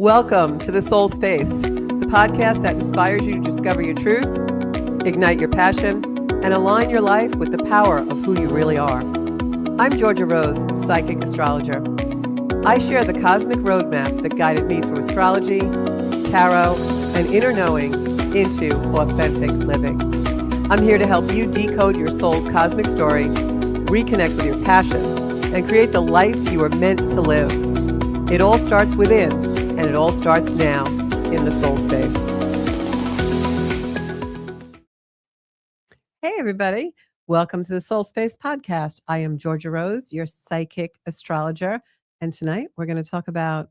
Welcome to The Soul Space, the podcast that inspires you to discover your truth, ignite your passion, and align your life with the power of who you really are. I'm Georgia Rose, psychic astrologer. I share the cosmic roadmap that guided me through astrology, tarot, and inner knowing into authentic living. I'm here to help you decode your soul's cosmic story, reconnect with your passion, and create the life you are meant to live. It all starts within, and it all starts now in the soul space. Hey, everybody. Welcome to the Soul Space podcast. I am Georgia Rose, your psychic astrologer. And tonight we're going to talk about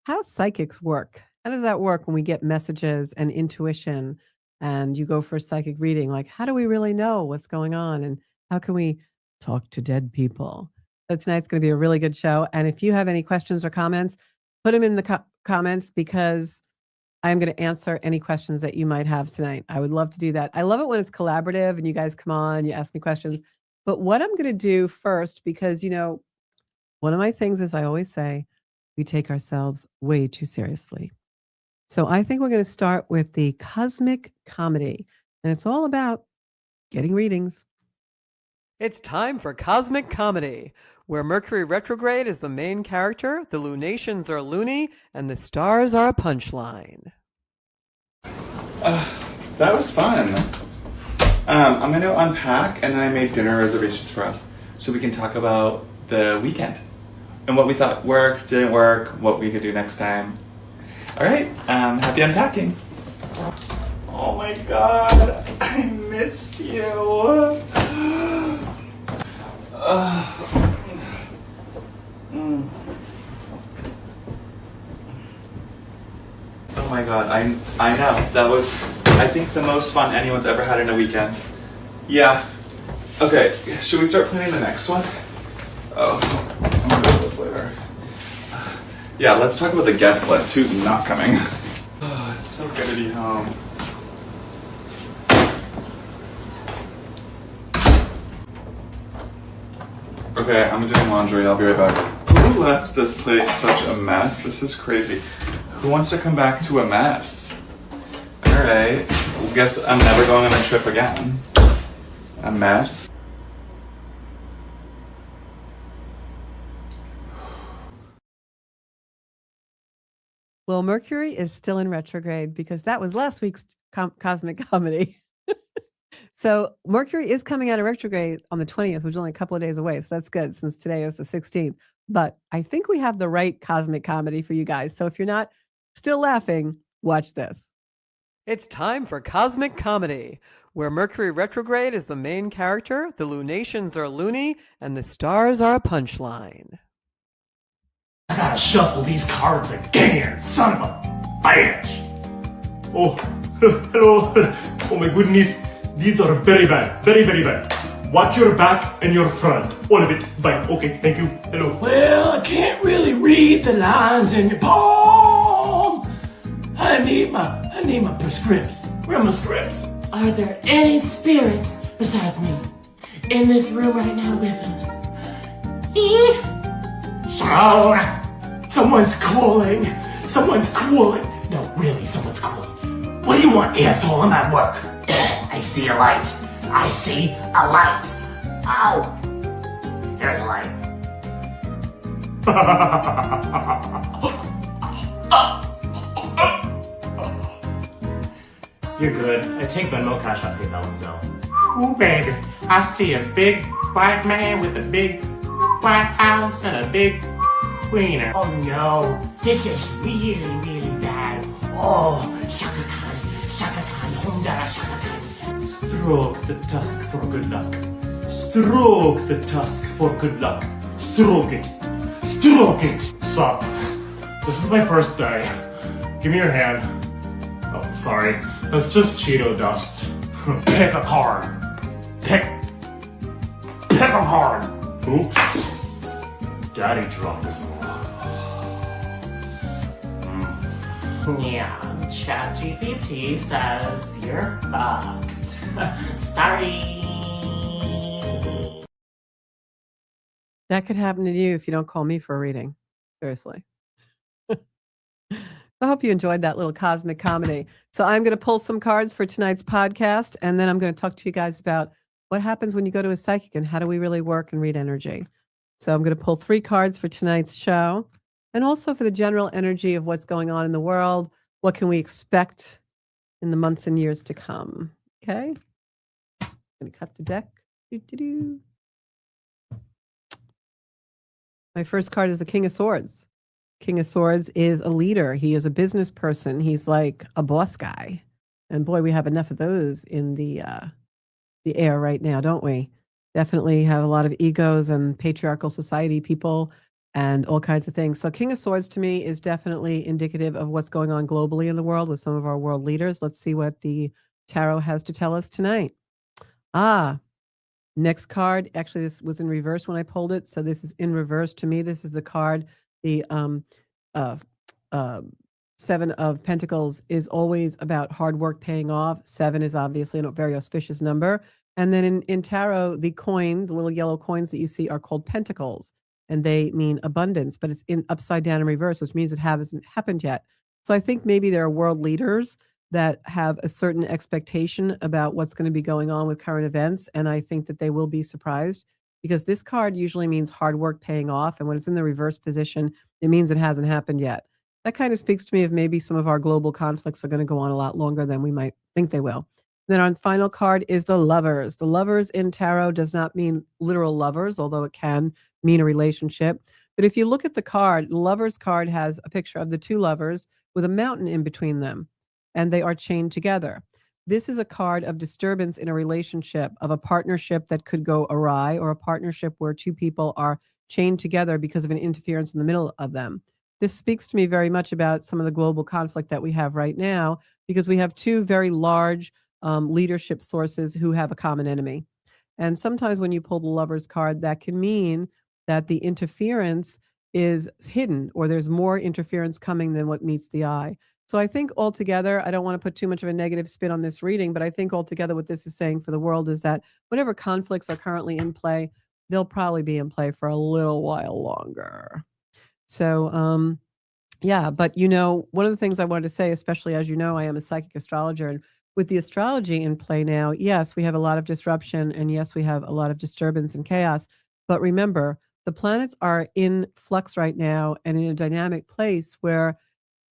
how psychics work. How does that work when we get messages and intuition and you go for a psychic reading? Like, how do we really know what's going on? And how can we talk to dead people? So tonight's going to be a really good show. And if you have any questions or comments, put them in the comments because I'm going to answer any questions that you might have tonight. I would love to do that. I love it when it's collaborative and you guys come on, you ask me questions. But what I'm going to do first, because, one of my things is I always say, we take ourselves way too seriously. So I think we're going to start with the cosmic comedy. And it's all about getting readings. It's time for Cosmic Comedy, where Mercury retrograde is the main character, the lunations are loony, and the stars are a punchline. That was fun. I'm going to unpack, and then I made dinner reservations for us so we can talk about the weekend and what we thought worked, didn't work, what we could do next time. All right, happy unpacking. Oh my God, I missed you. Oh my God, I know. That was, I think, the most fun anyone's ever had in a weekend. Yeah. Okay, should we start planning the next one? Oh, I'm gonna do this later. Yeah, let's talk about the guest list. Who's not coming? Oh, it's so good to be home. Okay, I'm doing laundry. I'll be right back. Who left this place such a mess? This is crazy. Who wants to come back to a mess? Alright. Guess I'm never going on a trip again. A mess. Well, Mercury is still in retrograde because that was last week's cosmic comedy. So Mercury is coming out of retrograde on the 20th, which is only a couple of days away. So that's good since today is the 16th. But I think we have the right cosmic comedy for you guys. So if you're not still laughing, watch this. It's time for Cosmic Comedy, where Mercury retrograde is the main character, the lunations are loony, and the stars are a punchline. I gotta shuffle these cards again, son of a bitch! Oh, hello. Oh my goodness. These are very bad. Very, very bad. Watch your back and your front. All of it. Bye. Okay, thank you. Hello. Well, I can't really read the lines in your palm. I need my prescripts. Where are my scripts? Are there any spirits besides me in this room right now with us? Shout! Someone's calling. Someone's calling. No, really, someone's calling. What do you want, asshole? I'm at work. I see a light. I see a light. Ow! There's a light. You're good. I take Venmo, Cash App, PayPal, and Zelle. Ooh, baby. I see a big white man with a big white house and a big wiener. Oh no, this is really, really bad. Oh, Shaka Khan, Humdara Shaka Khan. Stroke the tusk for good luck. Stroke the tusk for good luck. Stroke it. Stroke it. Sup? This is my first day. Give me your hand. Oh, sorry. That's just Cheeto dust. Pick a card. Pick a card. Oops. Daddy dropped his mark. Yeah, ChatGPT says you're fucked. Sorry. That could happen to you if you don't call me for a reading. Seriously. I hope you enjoyed that little cosmic comedy. So I'm going to pull some cards for tonight's podcast, and then I'm going to talk to you guys about what happens when you go to a psychic and how do we really work and read energy. So I'm going to pull 3 cards for tonight's show, and also for the general energy of what's going on in the world. What can we expect in the months and years to come? Okay. I'm going to cut the deck. Doo-doo-doo. My first card is the King of Swords. King of Swords is a leader. He is a business person. He's like a boss guy. And boy, we have enough of those in the air right now, don't we? Definitely have a lot of egos and patriarchal society people and all kinds of things. So King of Swords to me is definitely indicative of what's going on globally in the world with some of our world leaders. Let's see what the tarot has to tell us tonight. Next card. Actually, this was in reverse when I pulled it. So this is in reverse to me. This is the card. The 7 of Pentacles is always about hard work paying off. 7 is obviously a very auspicious number. And then in tarot, the coin, the little yellow coins that you see are called pentacles, and they mean abundance, but it's in upside down in reverse, which means it hasn't happened yet. So I think maybe there are world leaders that have a certain expectation about what's going to be going on with current events. And I think that they will be surprised, because this card usually means hard work paying off. And when it's in the reverse position, it means it hasn't happened yet. That kind of speaks to me of maybe some of our global conflicts are going to go on a lot longer than we might think they will. Then our final card is the Lovers. The Lovers in tarot does not mean literal lovers, although it can mean a relationship. But if you look at the card, the Lovers card has a picture of the 2 lovers with a mountain in between them, and they are chained together. This is a card of disturbance in a relationship, of a partnership that could go awry, or a partnership where 2 people are chained together because of an interference in the middle of them. This speaks to me very much about some of the global conflict that we have right now, because we have 2 very large leadership sources who have a common enemy. And sometimes when you pull the Lovers card, that can mean that the interference is hidden, or there's more interference coming than what meets the eye. So I think altogether, I don't want to put too much of a negative spin on this reading, but I think altogether what this is saying for the world is that whatever conflicts are currently in play, they'll probably be in play for a little while longer. So, yeah, but one of the things I wanted to say, especially as you know, I am a psychic astrologer, and with the astrology in play now, yes, we have a lot of disruption, and yes, we have a lot of disturbance and chaos. But remember, the planets are in flux right now and in a dynamic place where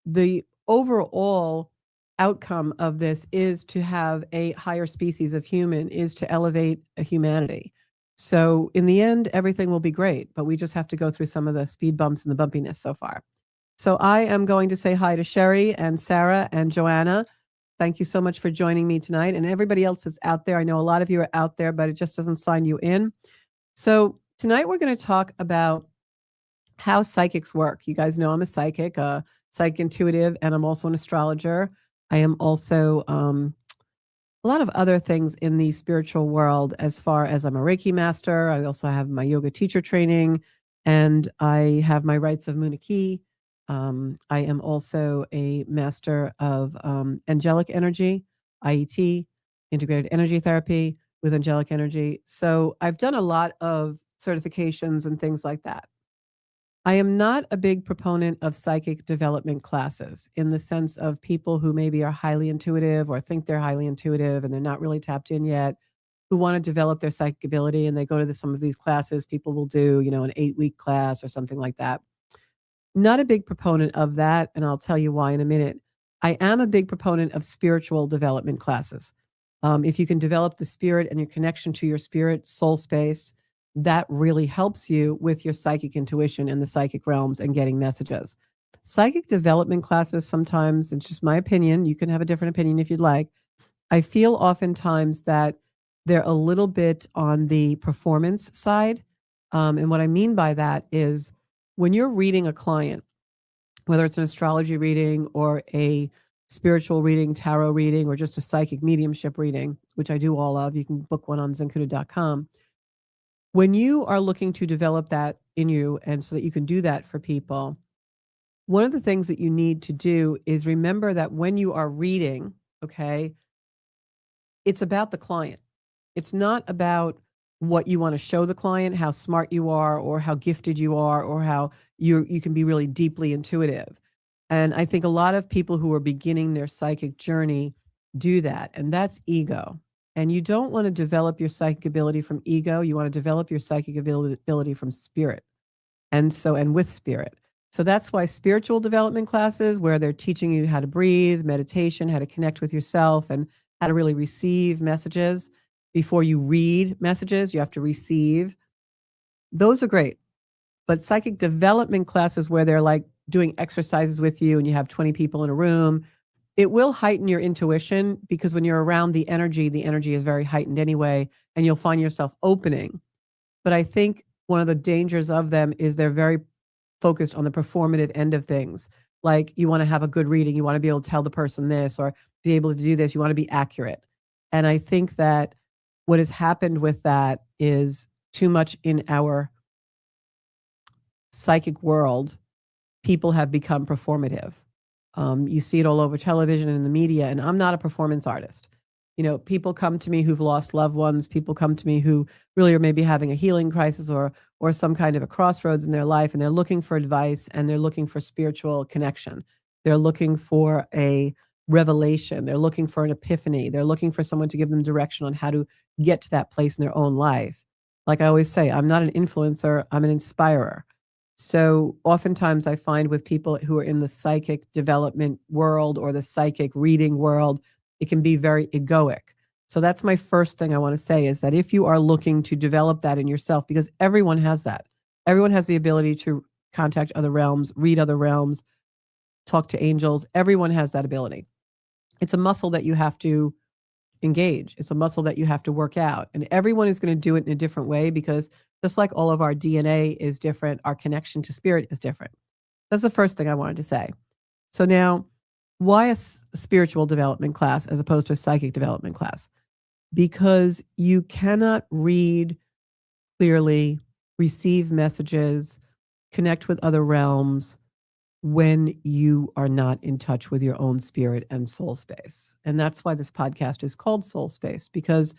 the overall outcome of this is to have a higher species of human, is to elevate a humanity. So in the end, everything will be great, but we just have to go through some of the speed bumps and the bumpiness so far. So I am going to say hi to Sherry and Sarah and Joanna. Thank you so much for joining me tonight, and everybody else that's out there. I know a lot of you are out there, but it just doesn't sign you in. So tonight we're going to talk about how psychics work. You guys know I'm a psychic, psychic intuitive, and I'm also an astrologer. I am also a lot of other things in the spiritual world, as far as I'm a Reiki master. I also have my yoga teacher training, and I have my rights of Muniki. I am also a master of angelic energy, IET, integrated energy therapy with angelic energy. So I've done a lot of certifications and things like that. I am not a big proponent of psychic development classes, in the sense of people who maybe are highly intuitive or think they're highly intuitive and they're not really tapped in yet, who want to develop their psychic ability, and they go to some of these classes. People will do, an 8-week class or something like that. Not a big proponent of that, and I'll tell you why in a minute. I am a big proponent of spiritual development classes. If you can develop the spirit and your connection to your spirit, soul space, that really helps you with your psychic intuition in the psychic realms and getting messages. Psychic development classes, sometimes, it's just my opinion, you can have a different opinion if you'd like, I feel oftentimes that they're a little bit on the performance side. And what I mean by that is, when you're reading a client, whether it's an astrology reading or a spiritual reading, tarot reading, or just a psychic mediumship reading, which I do all of, you can book one on zenkuda.com. When you are looking to develop that in you, and so that you can do that for people, one of the things that you need to do is remember that when you are reading, okay, it's about the client. It's not about what you want to show the client, how smart you are, or how gifted you are, or how you can be really deeply intuitive. And I think a lot of people who are beginning their psychic journey do that, and that's ego. And you don't want to develop your psychic ability from ego. You want to develop your psychic ability from spirit. And with spirit. So that's why spiritual development classes, where they're teaching you how to breathe, meditation, how to connect with yourself, and how to really receive messages. Before you read messages, you have to receive. Those are great. But psychic development classes, where they're like doing exercises with you and you have 20 people in a room, it will heighten your intuition, because when you're around the energy is very heightened anyway, and you'll find yourself opening. But I think one of the dangers of them is they're very focused on the performative end of things. Like, you want to have a good reading, you want to be able to tell the person this, or be able to do this, you want to be accurate. And I think that what has happened with that is too much in our psychic world, people have become performative. You see it all over television and in the media, and I'm not a performance artist. People come to me who've lost loved ones. People come to me who really are maybe having a healing crisis, or some kind of a crossroads in their life, and they're looking for advice, and they're looking for spiritual connection. They're looking for a revelation. They're looking for an epiphany. They're looking for someone to give them direction on how to get to that place in their own life. Like I always say, I'm not an influencer, I'm an inspirer. So oftentimes I find with people who are in the psychic development world or the psychic reading world, it can be very egoic. So that's my first thing I want to say, is that if you are looking to develop that in yourself, because everyone has that. Everyone has the ability to contact other realms, read other realms, talk to angels. Everyone has that ability. It's a muscle that you have to engage. It's a muscle that you have to work out. And everyone is going to do it in a different way, because just like all of our DNA is different, our connection to spirit is different. That's the first thing I wanted to say. So now, why a spiritual development class as opposed to a psychic development class? Because you cannot read clearly, receive messages, connect with other realms when you are not in touch with your own spirit and soul space. And that's why this podcast is called Soul Space, because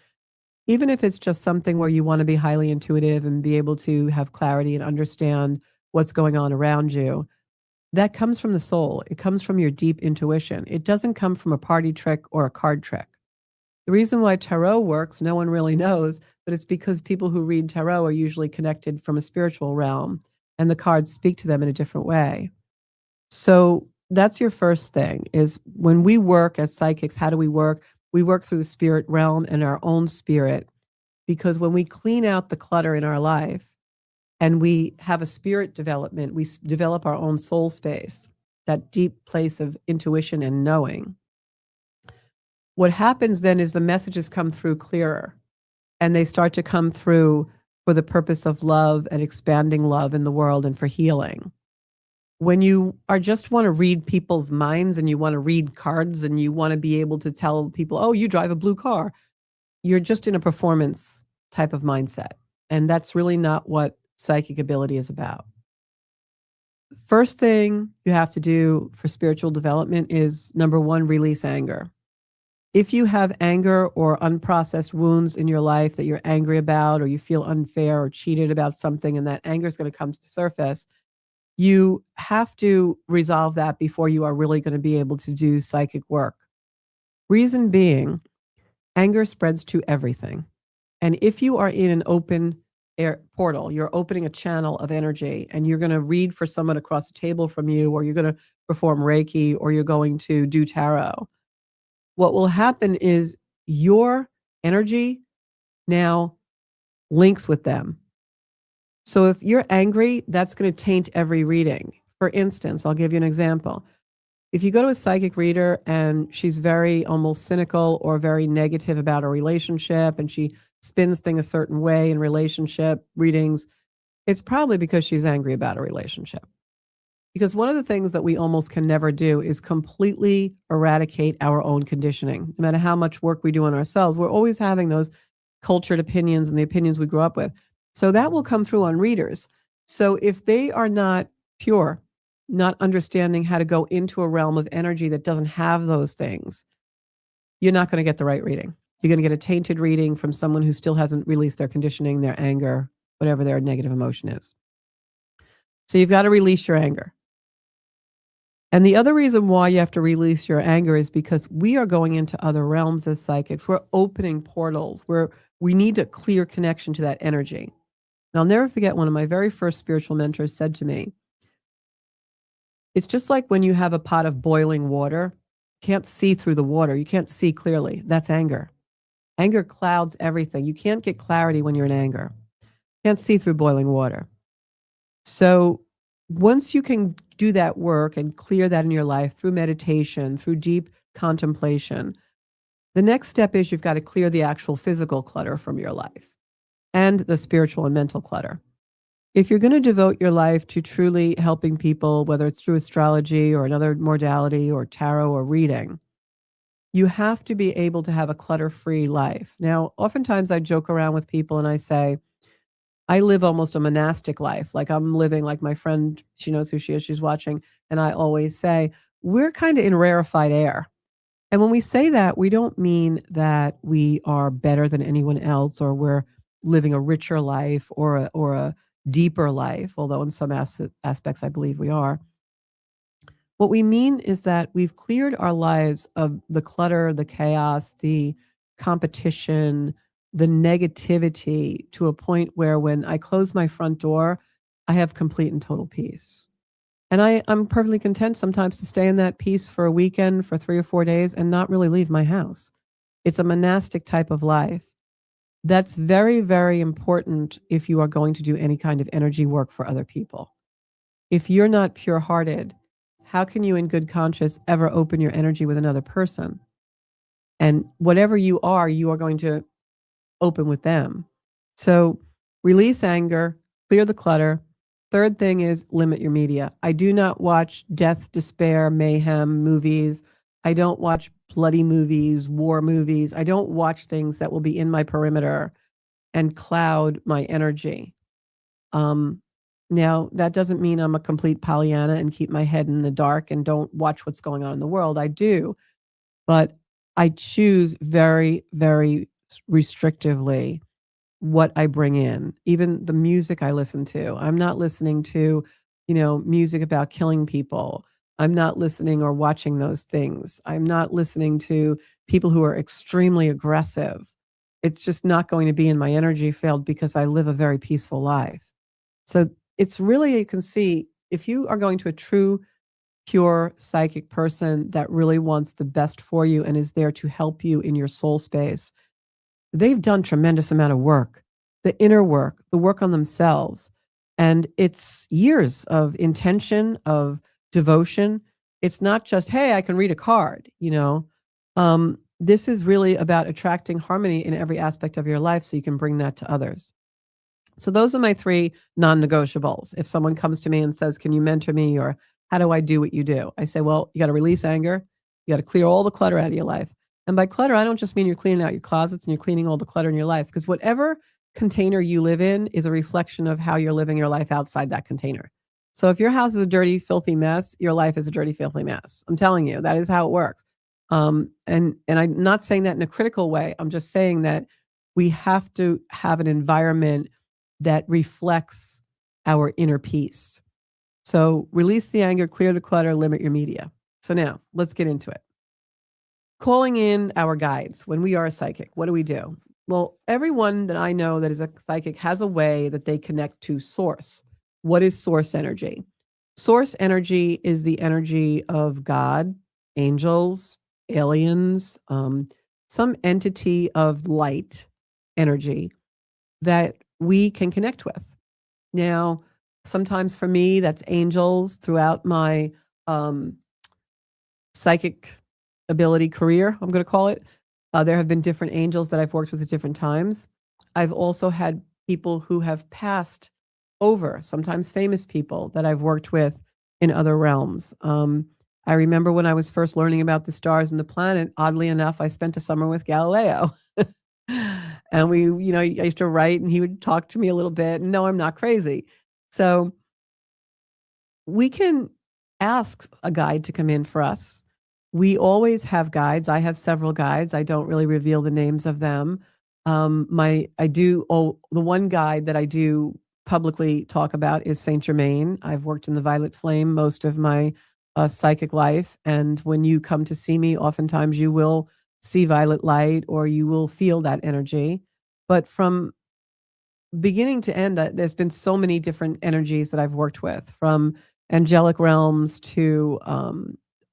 even if it's just something where you want to be highly intuitive and be able to have clarity and understand what's going on around you, that comes from the soul. It comes from your deep intuition. It doesn't come from a party trick or a card trick. The reason why tarot works, no one really knows, but it's because people who read tarot are usually connected from a spiritual realm, and the cards speak to them in a different way. So that's your first thing, is when we work as psychics, how do we work? We work through the spirit realm and our own spirit, because when we clean out the clutter in our life and we have a spirit development, we develop our own soul space, that deep place of intuition and knowing. What happens then is the messages come through clearer, and they start to come through for the purpose of love and expanding love in the world and for healing. When you just want to read people's minds, and you want to read cards, and you want to be able to tell people, oh, you drive a blue car, you're just in a performance type of mindset. And that's really not what psychic ability is about. First thing you have to do for spiritual development is, number one, release anger. If you have anger or unprocessed wounds in your life that you're angry about, or you feel unfair or cheated about something, and that anger is going to come to the surface, you have to resolve that before you are really going to be able to do psychic work. Reason being, anger spreads to everything. And if you are in an open air portal, you're opening a channel of energy, and you're going to read for someone across the table from you, or you're going to perform Reiki, or you're going to do tarot, what will happen is your energy now links with them. So if you're angry, that's going to taint every reading. For instance, I'll give you an example. If you go to a psychic reader and she's very almost cynical or very negative about a relationship, and she spins things a certain way in relationship readings, it's probably because she's angry about a relationship. Because one of the things that we almost can never do is completely eradicate our own conditioning. No matter how much work we do on ourselves, we're always having those cultured opinions and the opinions we grew up with. So that will come through on readers. So if they are not pure, not understanding how to go into a realm of energy that doesn't have those things, you're not going to get the right reading. You're going to get a tainted reading from someone who still hasn't released their conditioning, their anger, whatever their negative emotion is. So you've got to release your anger. And the other reason why you have to release your anger is because we are going into other realms as psychics. We're opening portals where we need a clear connection to that energy. And I'll never forget, one of my very first spiritual mentors said to me, it's just like when you have a pot of boiling water, you can't see through the water. You can't see clearly. That's anger. Anger clouds everything. You can't get clarity when you're in anger. You can't see through boiling water. So once you can do that work and clear that in your life through meditation, through deep contemplation, the next step is you've got to clear the actual physical clutter from your life and the spiritual and mental clutter. If you're going to devote your life to truly helping people, whether it's through astrology or another modality or tarot or reading, you have to be able to have a clutter-free life. Now, oftentimes I joke around with people and I say, I live almost a monastic life. Like I'm living like my friend, she knows who she is, she's watching. And I always say, we're kind of in rarefied air. And when we say that, we don't mean that we are better than anyone else or we're living a richer life or a deeper life, although in some aspects I believe we are. What we mean is that we've cleared our lives of the clutter, the chaos, the competition, the negativity to a point where when I close my front door, I have complete and total peace. And I'm perfectly content sometimes to stay in that peace for a weekend, for 3 or 4 days, and not really leave my house. It's a monastic type of life. That's very, very important if you are going to do any kind of energy work for other people. If you're not pure-hearted, how can you in good conscience ever open your energy with another person? And whatever you are going to open with them. So release anger, clear the clutter. Third thing is limit your media. I do not watch death, despair, mayhem movies. I don't watch bloody movies, war movies. I don't watch things that will be in my perimeter and cloud my energy. Now, that doesn't mean I'm a complete Pollyanna and keep my head in the dark and don't watch what's going on in the world. I do, but I choose very, very restrictively what I bring in, even the music I listen to. I'm not listening to, music about killing people. I'm not listening or watching those things. I'm not listening to people who are extremely aggressive. It's just not going to be in my energy field because I live a very peaceful life. So it's really, you can see, if you are going to a true, pure psychic person that really wants the best for you and is there to help you in your soul space, they've done tremendous amount of work, the inner work, the work on themselves. And it's years of intention, of devotion. It's not just, hey, I can read a card, this is really about attracting harmony in every aspect of your life so you can bring that to others. So those are my 3 non-negotiables. If someone comes to me and says, can you mentor me, or how do I do what you do? I say, well, you got to release anger. You got to clear all the clutter out of your life. And by clutter, I don't just mean you're cleaning out your closets and you're cleaning all the clutter in your life, because whatever container you live in is a reflection of how you're living your life outside that container. So if your house is a dirty, filthy mess, your life is a dirty, filthy mess. I'm telling you, that is how it works. And I'm not saying that in a critical way. I'm just saying that we have to have an environment that reflects our inner peace. So release the anger, clear the clutter, limit your media. So now let's get into it. Calling in our guides. When we are a psychic, what do we do? Well, everyone that I know that is a psychic has a way that they connect to source. What is source energy? Source energy is the energy of God, angels, aliens, some entity of light energy that we can connect with. Now, sometimes for me, that's angels. Throughout my psychic ability career, I'm going to call it, there have been different angels that I've worked with at different times. I've also had people who have passed over, sometimes famous people that I've worked with in other realms. I remember when I was first learning about the stars and the planet, oddly enough, I spent a summer with Galileo. And I used to write and he would talk to me a little bit. And no, I'm not crazy. So we can ask a guide to come in for us. We always have guides. I have several guides. I don't really reveal the names of them. The one guide that I do publicly talk about is Saint Germain. I've worked in the Violet Flame most of my psychic life. And when you come to see me, oftentimes you will see violet light or you will feel that energy. But from beginning to end, there's been so many different energies that I've worked with, from angelic realms to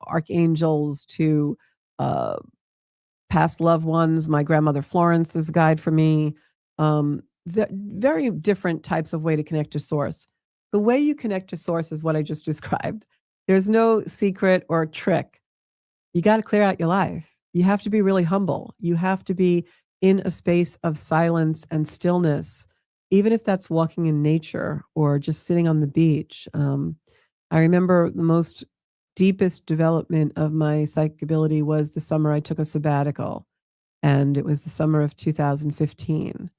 archangels to uh, past loved ones. My grandmother Florence is a guide for me. Very different types of way to connect to source. The way you connect to source is what I just described. There's no secret or trick. You got to clear out your life. You have to be really humble. You have to be in a space of silence and stillness, even if that's walking in nature or just sitting on the beach. I remember the most deepest development of my psychic ability was the summer I took a sabbatical, and it was the summer of 2015.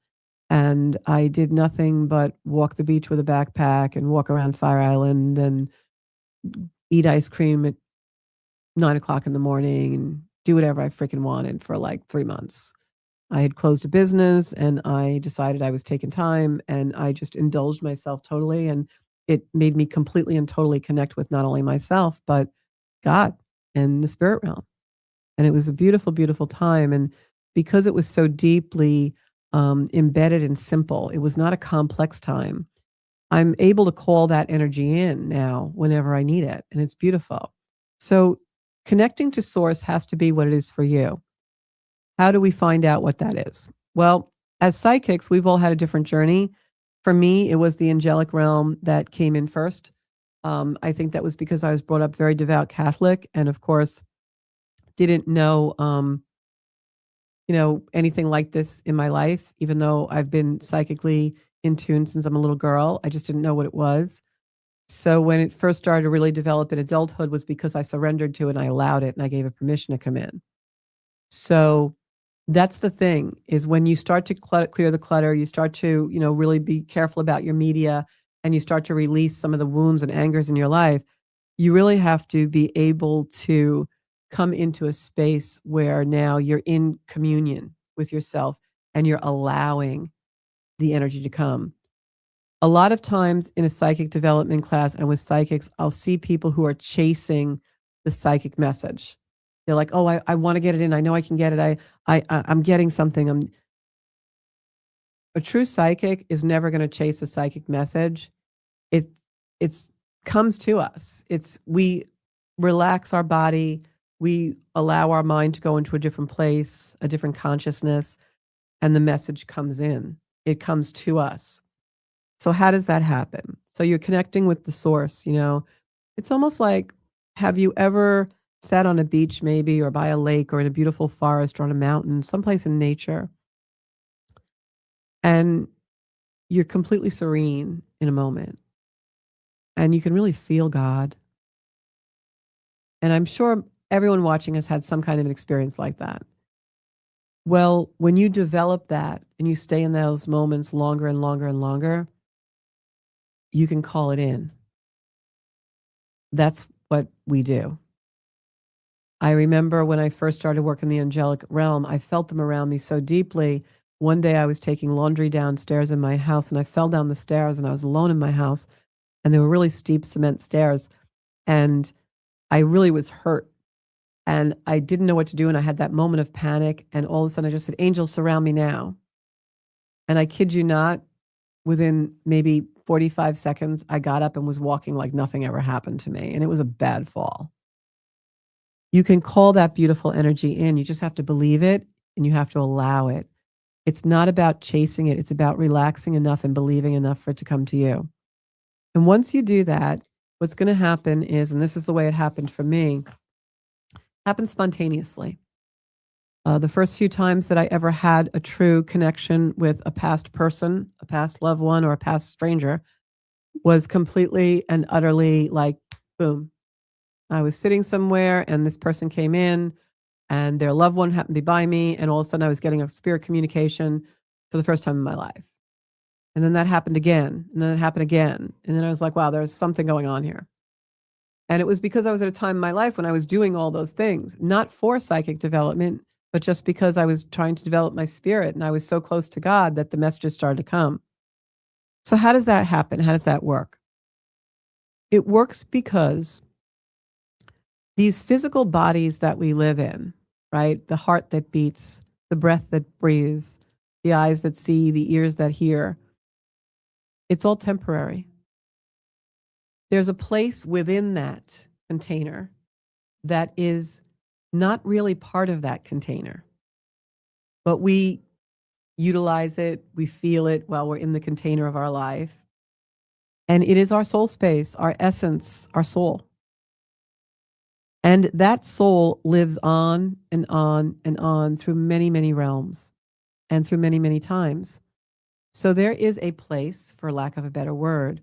And I did nothing but walk the beach with a backpack and walk around Fire Island and eat ice cream at 9 o'clock in the morning and do whatever I freaking wanted for like 3 months. I had closed a business and I decided I was taking time and I just indulged myself totally. And it made me completely and totally connect with not only myself, but God and the spirit realm. And it was a beautiful, beautiful time. And because it was so deeply embedded and simple, it was not a complex time. I'm able to call that energy in now whenever I need it. And it's beautiful. So connecting to source has to be what it is for you. How do we find out what that is? Well, as psychics, we've all had a different journey. For me, it was the angelic realm that came in first. I think that was because I was brought up very devout Catholic, and of course, didn't know, anything like this in my life. Even though I've been psychically in tune since I'm a little girl, I just didn't know what it was. So when it first started to really develop in adulthood was because I surrendered to it and I allowed it and I gave it permission to come in. So that's the thing, is when you start to clear the clutter, you start to, really be careful about your media and you start to release some of the wounds and angers in your life, you really have to be able to come into a space where now you're in communion with yourself and you're allowing the energy to come. A lot of times in a psychic development class and with psychics, I'll see people who are chasing the psychic message. They're like, "Oh, I want to get it in. I know I can get it. I'm getting something." A true psychic is never going to chase a psychic message. It it's comes to us. We relax our body. We allow our mind to go into a different place, a different consciousness, and the message comes in. It comes to us. So how does that happen? So you're connecting with the source, It's almost like, have you ever sat on a beach maybe or by a lake or in a beautiful forest or on a mountain, someplace in nature, and you're completely serene in a moment and you can really feel God. And I'm sure everyone watching has had some kind of an experience like that. Well, when you develop that and you stay in those moments longer and longer and longer, you can call it in. That's what we do. I remember when I first started working the angelic realm, I felt them around me so deeply. One day I was taking laundry downstairs in my house and I fell down the stairs and I was alone in my house and they were really steep cement stairs and I really was hurt and I didn't know what to do and I had that moment of panic and all of a sudden I just said, "Angels, surround me now." And I kid you not, within maybe 45 seconds, I got up and was walking like nothing ever happened to me and it was a bad fall. You can call that beautiful energy in. You just have to believe it and you have to allow it. It's not about chasing it. It's about relaxing enough and believing enough for it to come to you. And once you do that, what's going to happen is, and this is the way it happened for me, happened spontaneously. The first few times that I ever had a true connection with a past person, a past loved one, or a past stranger was completely and utterly like, boom. I was sitting somewhere and this person came in and their loved one happened to be by me. And all of a sudden I was getting a spirit communication for the first time in my life. And then that happened again. And then it happened again. And then I was like, wow, there's something going on here. And it was because I was at a time in my life when I was doing all those things, not for psychic development, but just because I was trying to develop my spirit. And I was so close to God that the messages started to come. So how does that happen? How does that work? It works because these physical bodies that we live in, right? The heart that beats, the breath that breathes, the eyes that see, the ears that hear, it's all temporary. There's a place within that container that is not really part of that container, but we utilize it, we feel it while we're in the container of our life. And it is our soul space, our essence, our soul. And that soul lives on and on and on through many, many realms and through many, many times. So there is a place, for lack of a better word,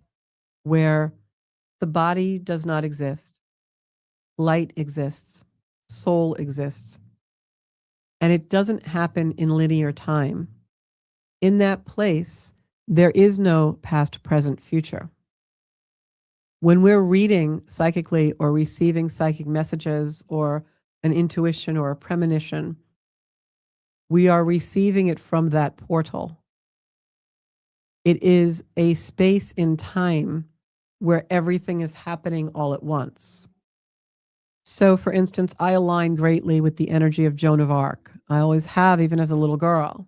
where the body does not exist. Light exists. Soul exists. And it doesn't happen in linear time. In that place, there is no past, present, future. When we're reading psychically or receiving psychic messages or an intuition or a premonition, we are receiving it from that portal. It is a space in time where everything is happening all at once. So, for instance, I align greatly with the energy of Joan of Arc. I always have, even as a little girl.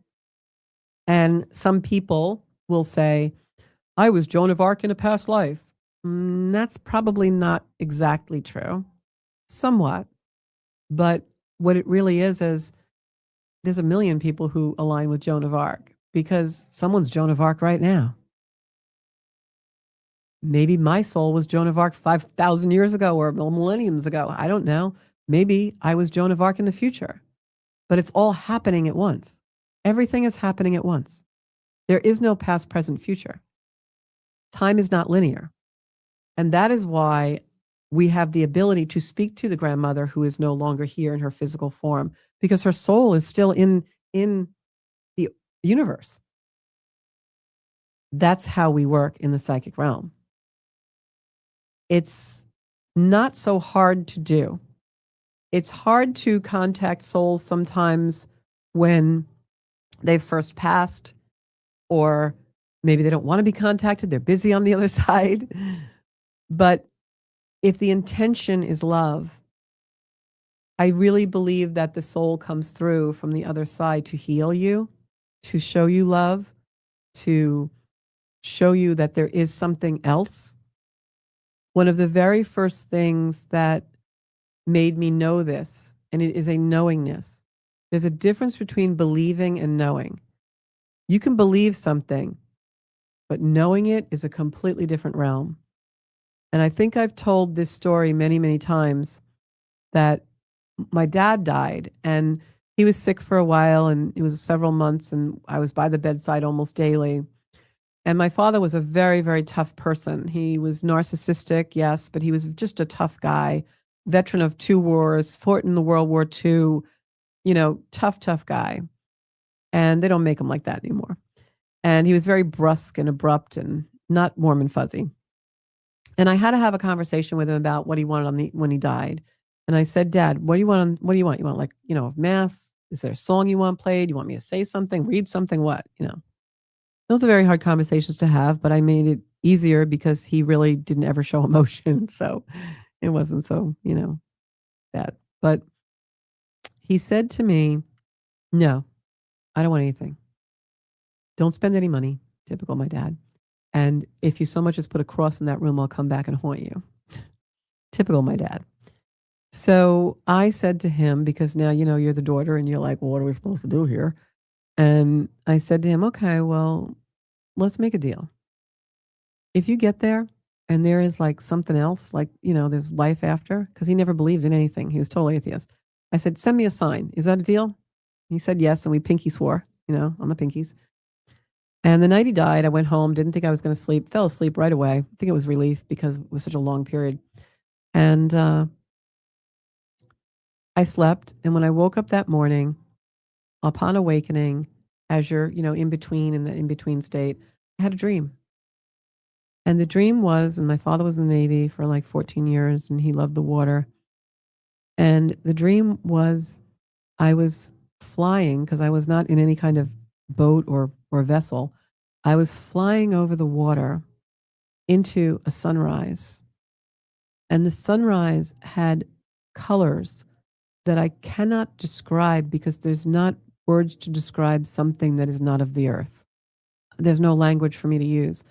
And some people will say, I was Joan of Arc in a past life. That's probably not exactly true. Somewhat. But what it really is there's a million people who align with Joan of Arc because someone's Joan of Arc right now. Maybe my soul was Joan of Arc 5,000 years ago or millenniums ago. I don't know. Maybe I was Joan of Arc in the future. But it's all happening at once. Everything is happening at once. There is no past, present, future. Time is not linear. And that is why we have the ability to speak to the grandmother who is no longer here in her physical form, because her soul is still in the universe. That's how we work in the psychic realm. It's not so hard to do. It's hard to contact souls sometimes when they've first passed, or maybe they don't want to be contacted. They're busy on the other side. But if the intention is love, I really believe that the soul comes through from the other side to heal you, to show you love, to show you that there is something else. One of the very first things that made me know this, and it is a knowingness. There's a difference between believing and knowing. You can believe something, but knowing it is a completely different realm. And I think I've told this story many, many times that my dad died and he was sick for a while and it was several months and I was by the bedside almost daily. And my father was a very, very tough person. He was narcissistic, yes, but he was just a tough guy, veteran of 2 wars, fought in the World War II, tough guy. And they don't make him like that anymore. And he was very brusque and abrupt and not warm and fuzzy. And I had to have a conversation with him about what he wanted when he died. And I said, Dad, what do you want? What do you want? You want mass? Is there a song you want played? You want me to say something, read something? What? Those are very hard conversations to have, but I made it easier because he really didn't ever show emotion. So it wasn't so, bad. But he said to me, no, I don't want anything. Don't spend any money. Typical my dad. And if you so much as put a cross in that room, I'll come back and haunt you. Typical my dad. So I said to him, because now, you're the daughter and you're like, well, what are we supposed to do here? And I said to him, okay, well, let's make a deal. If you get there and there is like something else, like, there's life after, because he never believed in anything. He was total atheist. I said, send me a sign. Is that a deal? He said yes. And we pinky swore, on the pinkies. And the night he died, I went home, didn't think I was going to sleep, fell asleep right away. I think it was relief because it was such a long period. And I slept. And when I woke up that morning, upon awakening, as you're, in between, in the in-between state, I had a dream. And the dream was, and my father was in the Navy for like 14 years, and he loved the water. And the dream was I was flying, because I was not in any kind of boat or vessel. I was flying over the water into a sunrise. And the sunrise had colors that I cannot describe because there's not words to describe something that is not of the earth. There's no language for me to use.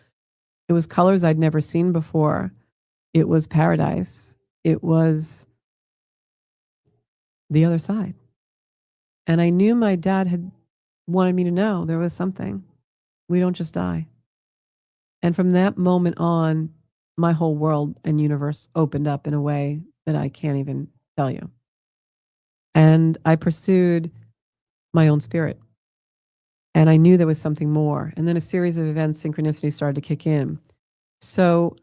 It was colors I'd never seen before. It was paradise. It was the other side. And I knew my dad had wanted me to know there was something. We don't just die. And from that moment on, my whole world and universe opened up in a way that I can't even tell you. And I pursued my own spirit. And I knew there was something more. And then a series of events, synchronicity started to kick in. So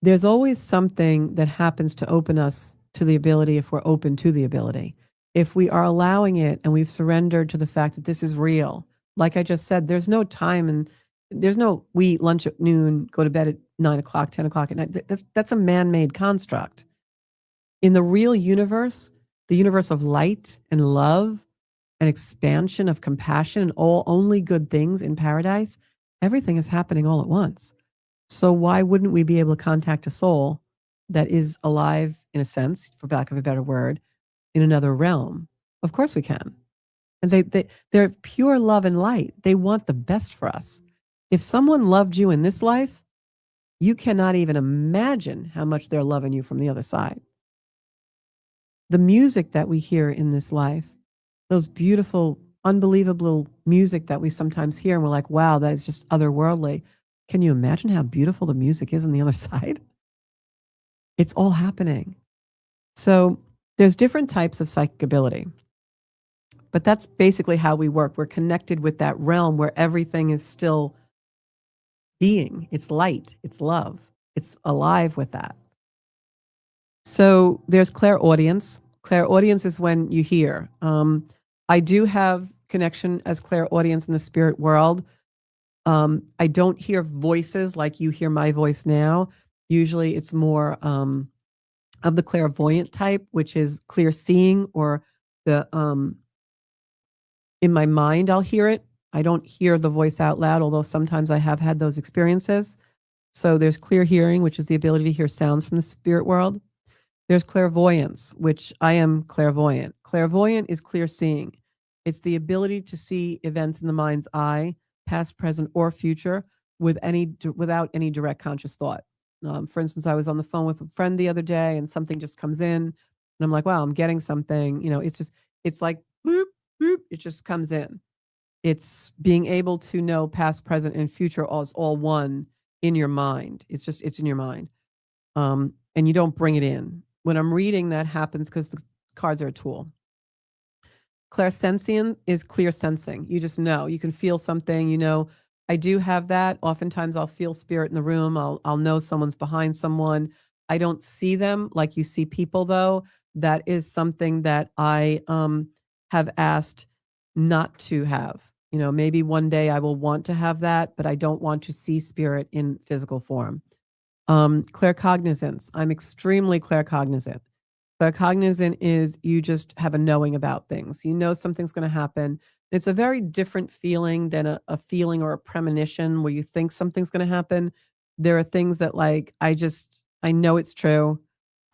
there's always something that happens to open us to the ability if we're open to the ability. If we are allowing it and we've surrendered to the fact that this is real, like I just said, there's no time and there's no we eat lunch at noon, go to bed at 9 o'clock, 10 o'clock at night. That's a man-made construct. In the real universe, the universe of light and love and expansion of compassion and all only good things in paradise, everything is happening all at once. So why wouldn't we be able to contact a soul that is alive, in a sense, for lack of a better word, in another realm? Of course we can. And they're pure love and light. They want the best for us. If someone loved you in this life, you cannot even imagine how much they're loving you from the other side. The music that we hear in this life, those beautiful, unbelievable music that we sometimes hear, and we're like, wow, that is just otherworldly. Can you imagine how beautiful the music is on the other side? It's all happening. So there's different types of psychic ability. But that's basically how we work. We're connected with that realm where everything is still being. It's light. It's love. It's alive with that. So there's clairaudience. Clairaudience is when you hear. I do have connection as clairaudience in the spirit world. I don't hear voices like you hear my voice now. Usually it's more of the clairvoyant type, which is clear seeing, or the in my mind I'll hear it. I don't hear the voice out loud, although sometimes I have had those experiences. So there's clear hearing, which is the ability to hear sounds from the spirit world. There's clairvoyance, which I am clairvoyant. Clairvoyant is clear seeing. It's the ability to see events in the mind's eye, past, present, or future, without any direct conscious thought. For instance, I was on the phone with a friend the other day, and something just comes in, and I'm like, "Wow, I'm getting something." It's like boop, boop. It just comes in. It's being able to know past, present, and future all one in your mind. It's in your mind, and you don't bring it in. When I'm reading, that happens because the cards are a tool. Clairsentient is clear sensing. You just know. You can feel something, I do have that. Oftentimes I'll feel spirit in the room. I'll know someone's behind someone. I don't see them like you see people, though. That is something that I have asked not to have. Maybe one day I will want to have that, but I don't want to see spirit in physical form. Claircognizance. I'm extremely claircognizant. Claircognizant is you just have a knowing about things. You know something's going to happen. It's a very different feeling than a feeling or a premonition where you think something's going to happen. There are things that I know it's true.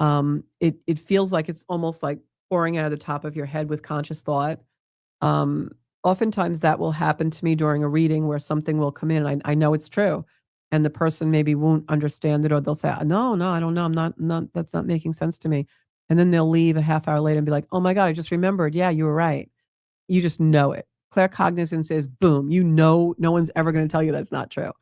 It feels like it's almost like pouring out of the top of your head with conscious thought. Oftentimes that will happen to me during a reading where something will come in and I know it's true. And the person maybe won't understand it, or they'll say, no, I don't know. I'm not, that's not making sense to me. And then they'll leave a half hour later and be like, oh my God, I just remembered. Yeah, you were right. You just know it. Claircognizance is boom. No one's ever going to tell you that's not true.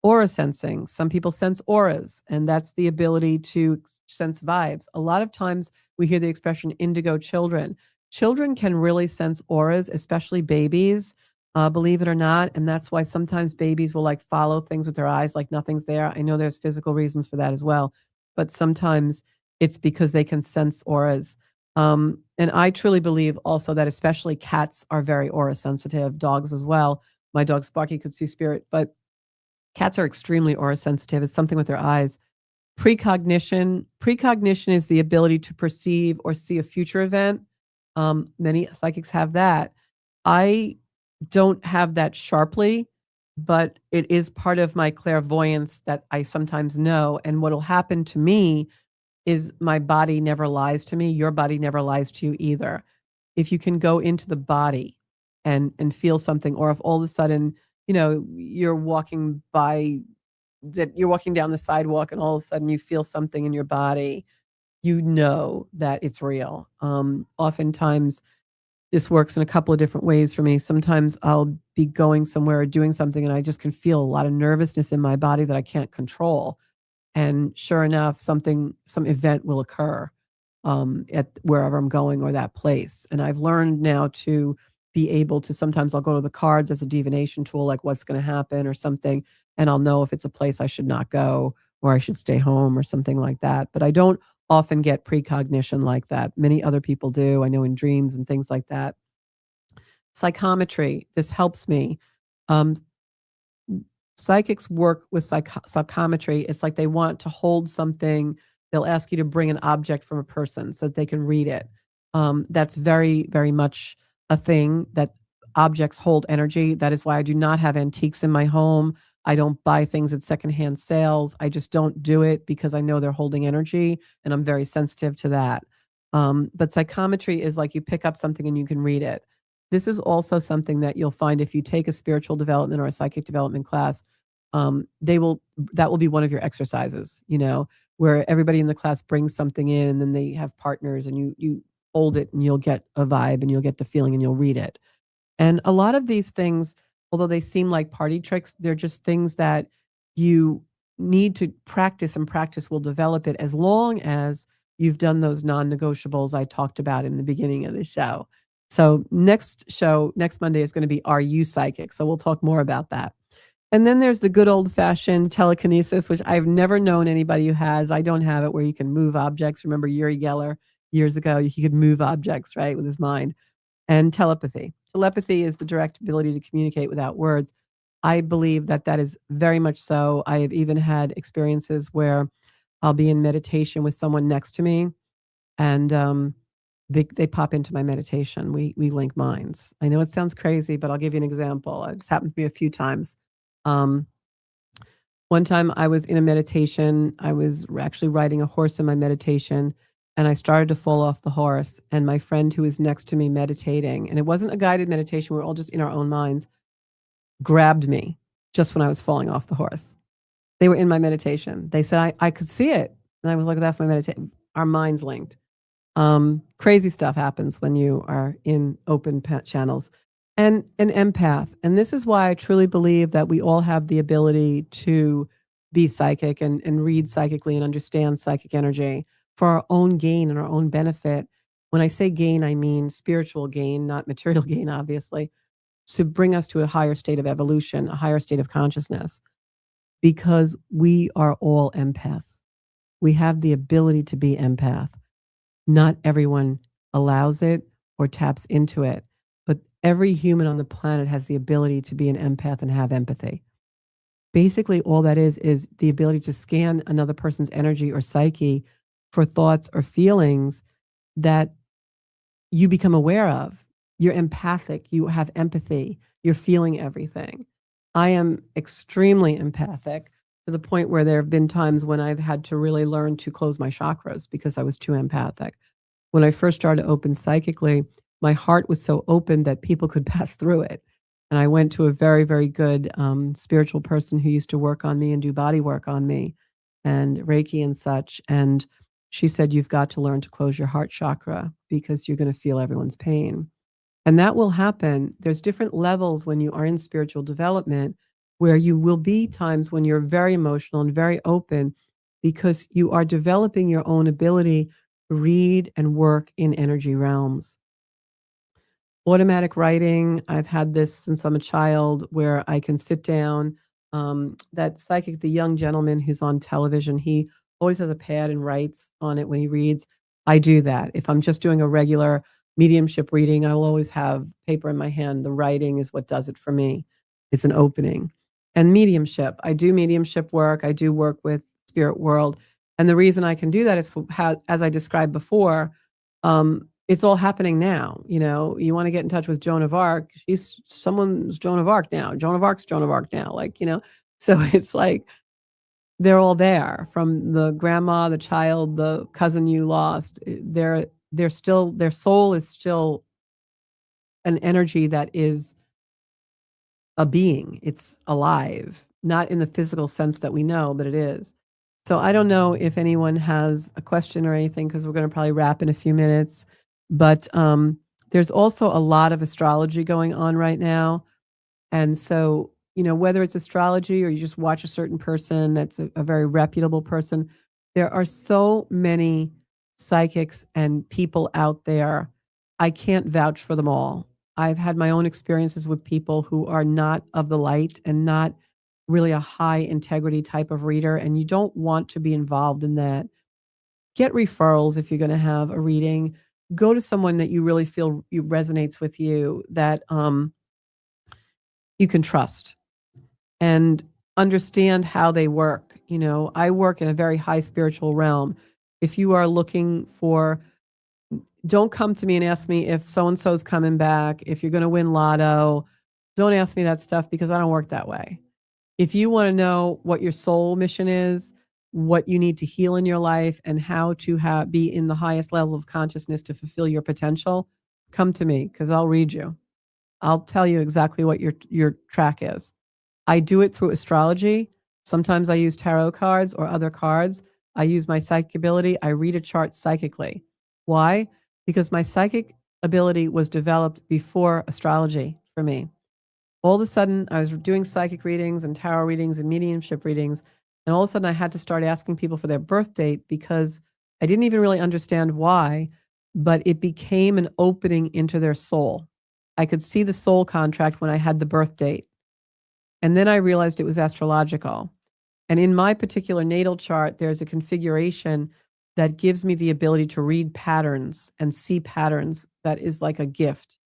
Aura sensing. Some people sense auras, and that's the ability to sense vibes. A lot of times we hear the expression indigo children. Children can really sense auras, especially babies, believe it or not. And that's why sometimes babies will follow things with their eyes like nothing's there. I know there's physical reasons for that as well, but sometimes it's because they can sense auras. And I truly believe also that especially cats are very aura sensitive, dogs as well. My dog Sparky could see spirit, but cats are extremely aura sensitive. It's something with their eyes. Precognition. Precognition is the ability to perceive or see a future event. Many psychics have that. I don't have that sharply, but it is part of my clairvoyance that I sometimes know. And what will happen to me is my body never lies to me. Your body never lies to you either. If you can go into the body and feel something, or if all of a sudden, you're walking by that you're walking down the sidewalk and all of a sudden you feel something in your body, you know that it's real. Oftentimes this works in a couple of different ways for me. Sometimes I'll be going somewhere or doing something and I just can feel a lot of nervousness in my body that I can't control. And sure enough, some event will occur at wherever I'm going or that place. And I've learned now to be able to, sometimes I'll go to the cards as a divination tool, like what's going to happen or something. And I'll know if it's a place I should not go or I should stay home or something like that. But I don't often get precognition like that. Many other people do. I know in dreams and things like that. Psychometry, this helps me. Um, Psychics work with psychometry. It's like they want to hold something. They'll ask you to bring an object from a person so that they can read it. That's very, very much a thing, that objects hold energy. That is why I do not have antiques in my home. I don't buy things at secondhand sales. I just don't do it because I know they're holding energy, and I'm very sensitive to that. But psychometry is like you pick up something and you can read it. This is also something that you'll find if you take a spiritual development or a psychic development class. That will be one of your exercises, where everybody in the class brings something in and then they have partners and you hold it and you'll get a vibe and you'll get the feeling and you'll read it. And a lot of these things, although they seem like party tricks, they're just things that you need to practice, and practice will develop it as long as you've done those non-negotiables I talked about in the beginning of the show. So next Monday is going to be Are You Psychic? So we'll talk more about that. And then there's the good old-fashioned telekinesis, which I've never known anybody who has. I don't have it, where you can move objects. Remember Uri Geller years ago? He could move objects, right, with his mind. And telepathy. Telepathy is the direct ability to communicate without words. I believe that is very much so. I have even had experiences where I'll be in meditation with someone next to me, and they pop into my meditation. We link minds. I know it sounds crazy, but I'll give you an example. It's happened to me a few times. Um, One time I was in a meditation. I was actually riding a horse in my meditation, and I started to fall off the horse. And my friend who was next to me meditating, and it wasn't a guided meditation, we were all just in our own minds, grabbed me just when I was falling off the horse. They were in my meditation. They said, I could see it. And I was like, that's my meditation. Our minds linked. Crazy stuff happens when you are in open channels. And an empath. And this is why I truly believe that we all have the ability to be psychic and read psychically and understand psychic energy for our own gain and our own benefit. When I say gain, I mean spiritual gain, not material gain, obviously, to bring us to a higher state of evolution, a higher state of consciousness, because we are all empaths. We have the ability to be empath. Not everyone allows it or taps into it, but every human on the planet has the ability to be an empath and have empathy. Basically, all that is the ability to scan another person's energy or psyche for thoughts or feelings that you become aware of. You're empathic, you have empathy, you're feeling everything. I am extremely empathic, to the point where there have been times when I've had to really learn to close my chakras because I was too empathic. When I first started to open psychically, my heart was so open that people could pass through it. And I went to a very, very good spiritual person who used to work on me and do body work on me and Reiki and such. And she said, you've got to learn to close your heart chakra because you're going to feel everyone's pain. And that will happen. There's different levels when you are in spiritual development, where you will be times when you're very emotional and very open because you are developing your own ability to read and work in energy realms. Automatic writing, I've had this since I'm a child, where I can sit down. That psychic, the young gentleman who's on television, he always has a pad and writes on it when he reads. I do that. If I'm just doing a regular mediumship reading, I will always have paper in my hand. The writing is what does it for me. It's an opening. And mediumship, I do mediumship work. I do work with spirit world. And the reason I can do that is as I described before, it's all happening now. You want to get in touch with Joan of Arc. Someone's Joan of Arc now. Joan of Arc's Joan of Arc now. So it's like they're all there, from the grandma, the child, the cousin you lost. They're still, their soul is still an energy that is a being. It's alive, not in the physical sense that we know, but it is. So I don't know if anyone has a question or anything, because we're going to probably wrap in a few minutes. But there's also a lot of astrology going on right now. And so, whether it's astrology or you just watch a certain person that's a very reputable person, there are so many psychics and people out there. I can't vouch for them all. I've had my own experiences with people who are not of the light and not really a high integrity type of reader, and you don't want to be involved in that. Get referrals if you're going to have a reading. Go to someone that you really feel you resonates with you, that you can trust, and understand how they work. I work in a very high spiritual realm. If you are looking for, don't come to me and ask me if so and so's coming back, if you're going to win lotto. Don't ask me that stuff, because I don't work that way. If you want to know what your soul mission is, what you need to heal in your life, and how to be in the highest level of consciousness to fulfill your potential, come to me, because I'll read you. I'll tell you exactly what your track is. I do it through astrology. Sometimes I use tarot cards or other cards. I use my psychic ability. I read a chart psychically. Why? Because my psychic ability was developed before astrology for me. All of a sudden, I was doing psychic readings and tarot readings and mediumship readings, and all of a sudden I had to start asking people for their birth date, because I didn't even really understand why, but it became an opening into their soul. I could see the soul contract when I had the birth date. And then I realized it was astrological. And in my particular natal chart, there's a configuration that gives me the ability to read patterns and see patterns. That is like a gift.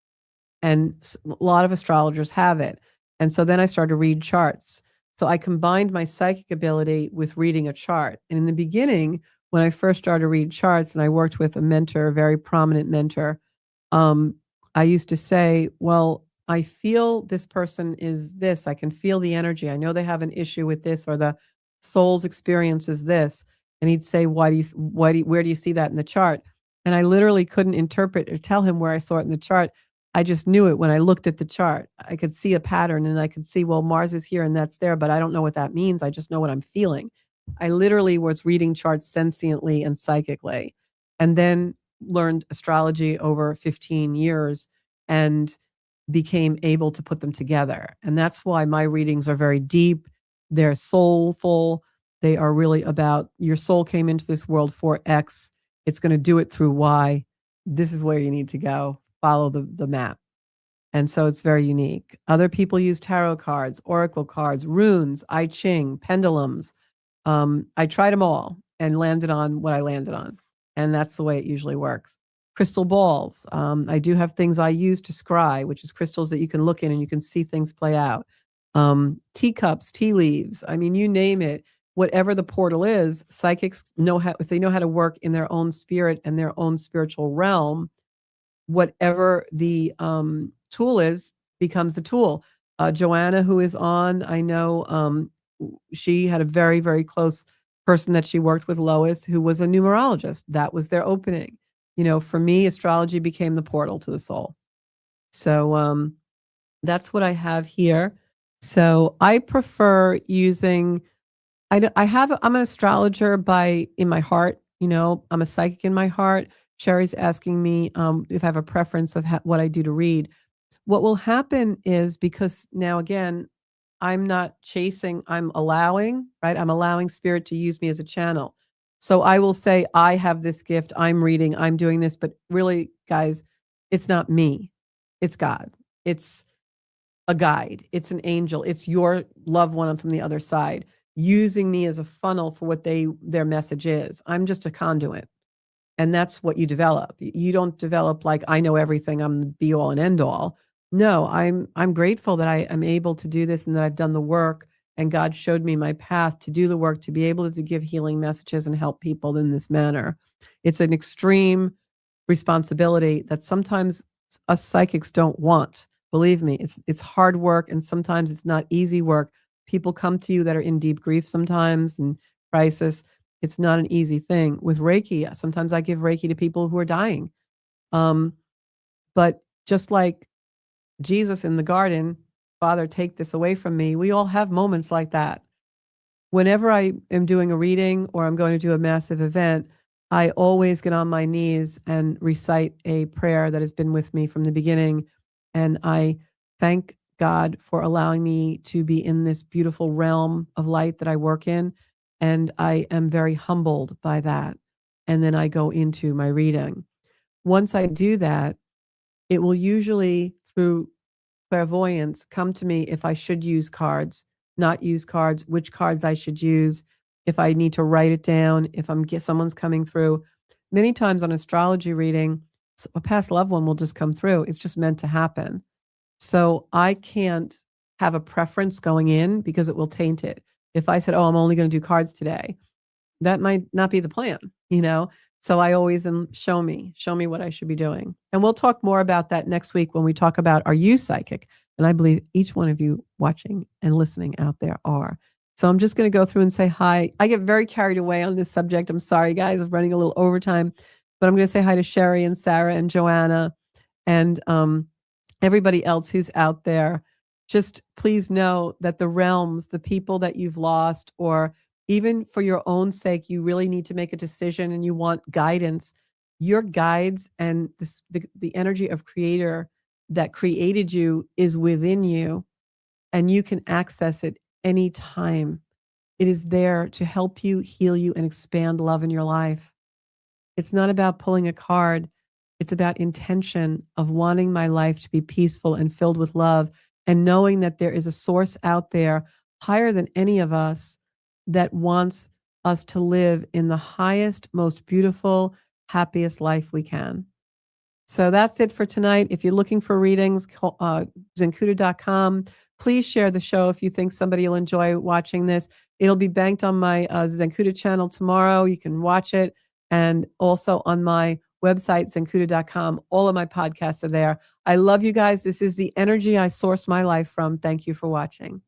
And a lot of astrologers have it. And so then I started to read charts. So I combined my psychic ability with reading a chart. And in the beginning, when I first started to read charts, and I worked with a mentor, a very prominent mentor, I used to say, well, I feel this person is this. I can feel the energy. I know they have an issue with this, or the soul's experience is this. And he'd say, where do you see that in the chart? And I literally couldn't interpret or tell him where I saw it in the chart. I just knew it when I looked at the chart. I could see a pattern, and I could see, well, Mars is here and that's there, but I don't know what that means. I just know what I'm feeling. I literally was reading charts sensiently and psychically, and then learned astrology over 15 years and became able to put them together. And that's why my readings are very deep. They're soulful. They are really about, your soul came into this world for X. It's going to do it through Y. This is where you need to go. Follow the map. And so it's very unique. Other people use tarot cards, oracle cards, runes, I Ching, pendulums. I tried them all and landed on what I landed on. And that's the way it usually works. Crystal balls. I do have things I use to scry, which is crystals that you can look in and you can see things play out. Teacups, tea leaves. I mean, you name it. Whatever the portal is, psychics know how, if they know how to work in their own spirit and their own spiritual realm, whatever the tool is becomes the tool. Joanna, who is on, I know she had a very, very close person that she worked with, Lois, who was a numerologist. That was their opening. For me, astrology became the portal to the soul. So that's what I have here. So I prefer using, I'm an astrologer in my heart. I'm a psychic in my heart. Sherry's asking me if I have a preference of what I do to read. What will happen is, because now again, I'm not chasing, I'm allowing, right? I'm allowing spirit to use me as a channel. So I will say, I have this gift, I'm reading, I'm doing this, but really, guys, it's not me. It's God. It's a guide. It's an angel. It's your loved one from the other side using me as a funnel for what their message is. I'm just a conduit. And that's what you develop. You don't develop like, I know everything, I'm the be all and end all. No, I'm grateful that I am able to do this and that I've done the work, and God showed me my path to do the work, to be able to give healing messages and help people in this manner. It's an extreme responsibility that sometimes us psychics don't want. Believe me, it's hard work, and sometimes it's not easy work, people come to you that are in deep grief sometimes and crisis. It's not an easy thing. With Reiki, sometimes I give Reiki to people who are dying. But just like Jesus in the garden, Father, take this away from me. We all have moments like that. Whenever I am doing a reading or I'm going to do a massive event, I always get on my knees and recite a prayer that has been with me from the beginning. And I thank God for allowing me to be in this beautiful realm of light that I work in. And I am very humbled by that. And then I go into my reading. Once I do that, it will usually, through clairvoyance, come to me if I should use cards, not use cards, which cards I should use, if I need to write it down, if someone's coming through. Many times on astrology reading, a past loved one will just come through. It's just meant to happen. So I can't have a preference going in because it will taint it. If I said, oh, I'm only going to do cards today, that might not be the plan, you know? So I always am, show me what I should be doing. And we'll talk more about that next week when we talk about, are you psychic? And I believe each one of you watching and listening out there are. So I'm just going to go through and say hi. I get very carried away on this subject. I'm sorry, guys, I'm running a little overtime, but I'm going to say hi to Sherry and Sarah and Joanna and everybody else who's out there. Just please know that the realms, the people that you've lost, or even for your own sake, you really need to make a decision and you want guidance. Your guides and the energy of Creator that created you is within you, and you can access it anytime. It is there to help you, heal you, and expand love in your life. It's not about pulling a card. It's about intention of wanting my life to be peaceful and filled with love, and knowing that there is a source out there higher than any of us that wants us to live in the highest, most beautiful, happiest life we can. So that's it for tonight. If you're looking for readings, zenkuda.com. Please share the show if you think somebody will enjoy watching this. It'll be banked on my Zenkuda channel tomorrow. You can watch it. And also on my website, zenkuda.com. All of my podcasts are there. I love you guys. This is the energy I source my life from. Thank you for watching.